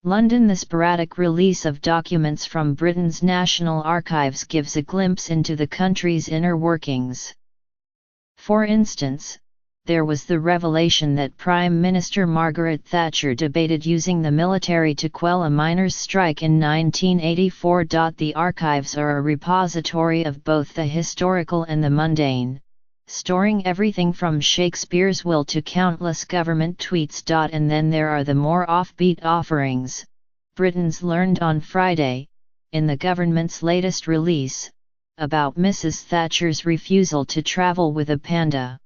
London. The sporadic release of documents from Britain's National Archives gives a glimpse into the country's inner workings. For instance, there was the revelation that Prime Minister Margaret Thatcher debated using the military to quell a miners' strike in 1984. The archives are a repository of both the historical and the mundane, storing everything from Shakespeare's will to countless government tweets. And then there are the more offbeat offerings. Britons learned on Friday, in the government's latest release, about Mrs. Thatcher's refusal to travel with a panda.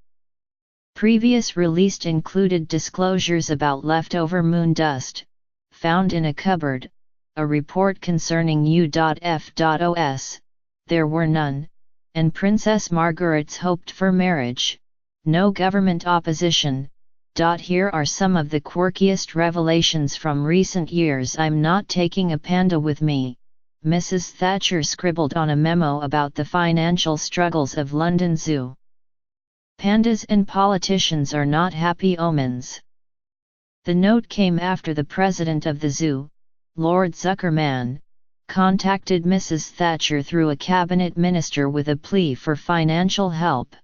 Previous released included disclosures about leftover moon dust, found in a cupboard, a report concerning U.F.OS, there were none, and Princess Margaret's hoped for marriage, no government opposition. Here are some of the quirkiest revelations from recent years. I'm not taking a panda with me, Mrs. Thatcher scribbled on a memo about the financial struggles of London Zoo. Pandas and politicians are not happy omens. The note came after the president of the zoo, Lord Zuckerman, contacted Mrs. Thatcher through a cabinet minister with a plea for financial help.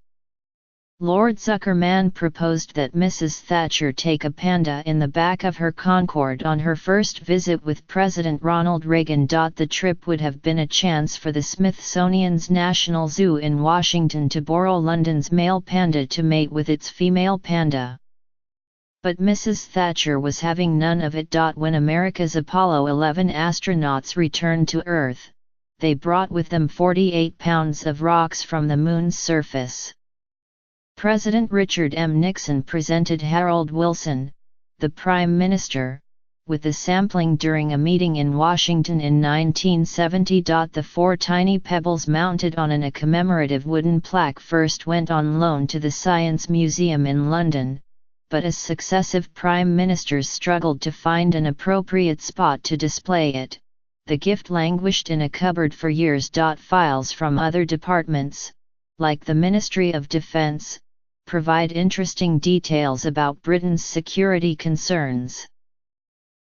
Lord Zuckerman proposed that Mrs. Thatcher take a panda in the back of her Concorde on her first visit with President Ronald Reagan. The trip would have been a chance for the Smithsonian's National Zoo in Washington to borrow London's male panda to mate with its female panda. But Mrs. Thatcher was having none of it. When America's Apollo 11 astronauts returned to Earth, they brought with them 48 pounds of rocks from the Moon's surface. President Richard M. Nixon presented Harold Wilson, the Prime Minister, with the sampling during a meeting in Washington in 1970. The 4 tiny pebbles mounted on a commemorative wooden plaque first went on loan to the Science Museum in London, but as successive prime ministers struggled to find an appropriate spot to display it, the gift languished in a cupboard for years. Files from other departments, like the Ministry of Defence, provide interesting details about Britain's security concerns.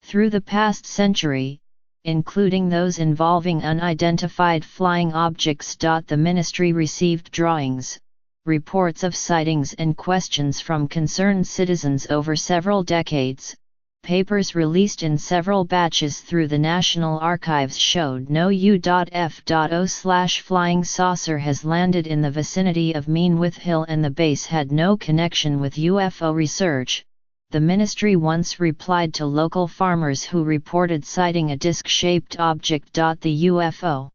Through the past century, including those involving unidentified flying objects, the ministry received drawings, reports of sightings and questions from concerned citizens over several decades. Papers released in several batches through the National Archives showed no U.F.O/flying saucer has landed in the vicinity of Meanwith Hill, and the base had no connection with UFO research, the ministry once replied to local farmers who reported sighting a disc-shaped object. The UFO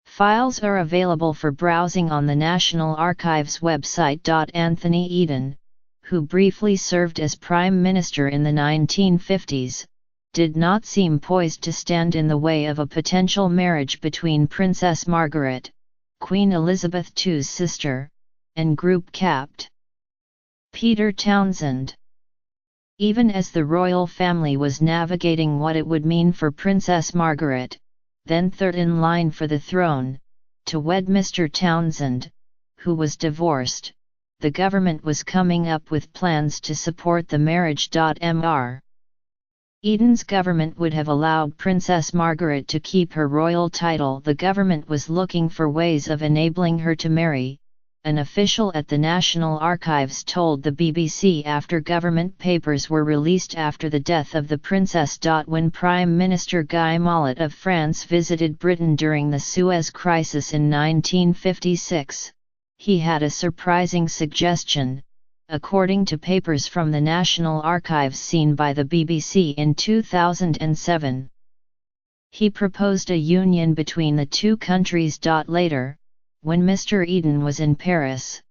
files are available for browsing on the National Archives website. Anthony Eden, who briefly served as Prime Minister in the 1950s, did not seem poised to stand in the way of a potential marriage between Princess Margaret, Queen Elizabeth II's sister, and Group Capt. Peter Townsend. Even as the royal family was navigating what it would mean for Princess Margaret, then third in line for the throne, to wed Mr. Townsend, who was divorced, the government was coming up with plans to support the marriage. Mr. Eden's government would have allowed Princess Margaret to keep her royal title. The government was looking for ways of enabling her to marry, an official at the National Archives told the BBC after government papers were released after the death of the princess. When Prime Minister Guy Mollet of France visited Britain during the Suez Crisis in 1956, he had a surprising suggestion, according to papers from the National Archives seen by the BBC in 2007. He proposed a union between the two countries. Later, when Mr. Eden was in Paris,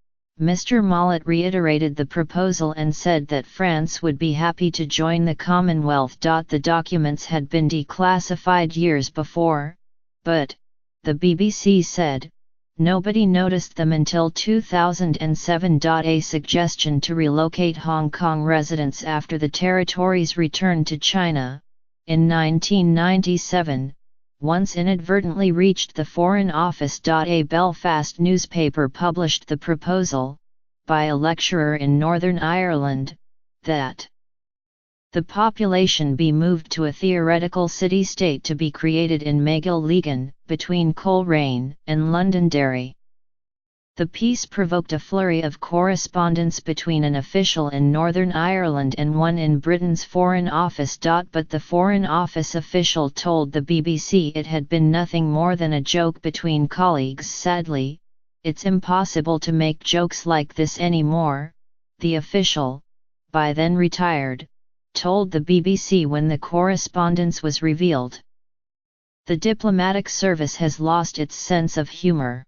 Mr. Mollet reiterated the proposal and said that France would be happy to join the Commonwealth. The documents had been declassified years before, but, the BBC said, nobody noticed them until 2007. A suggestion to relocate Hong Kong residents after the territory's return to China, in 1997, once inadvertently reached the Foreign Office. A Belfast newspaper published the proposal, by a lecturer in Northern Ireland, that the population be moved to a theoretical city-state to be created in Maghill-Legan, between Coleraine and Londonderry. The peace provoked a flurry of correspondence between an official in Northern Ireland and one in Britain's Foreign Office. But the Foreign Office official told the BBC it had been nothing more than a joke between colleagues. Sadly, it's impossible to make jokes like this anymore, the official, by then retired, told the BBC when the correspondence was revealed. The diplomatic service has lost its sense of humour.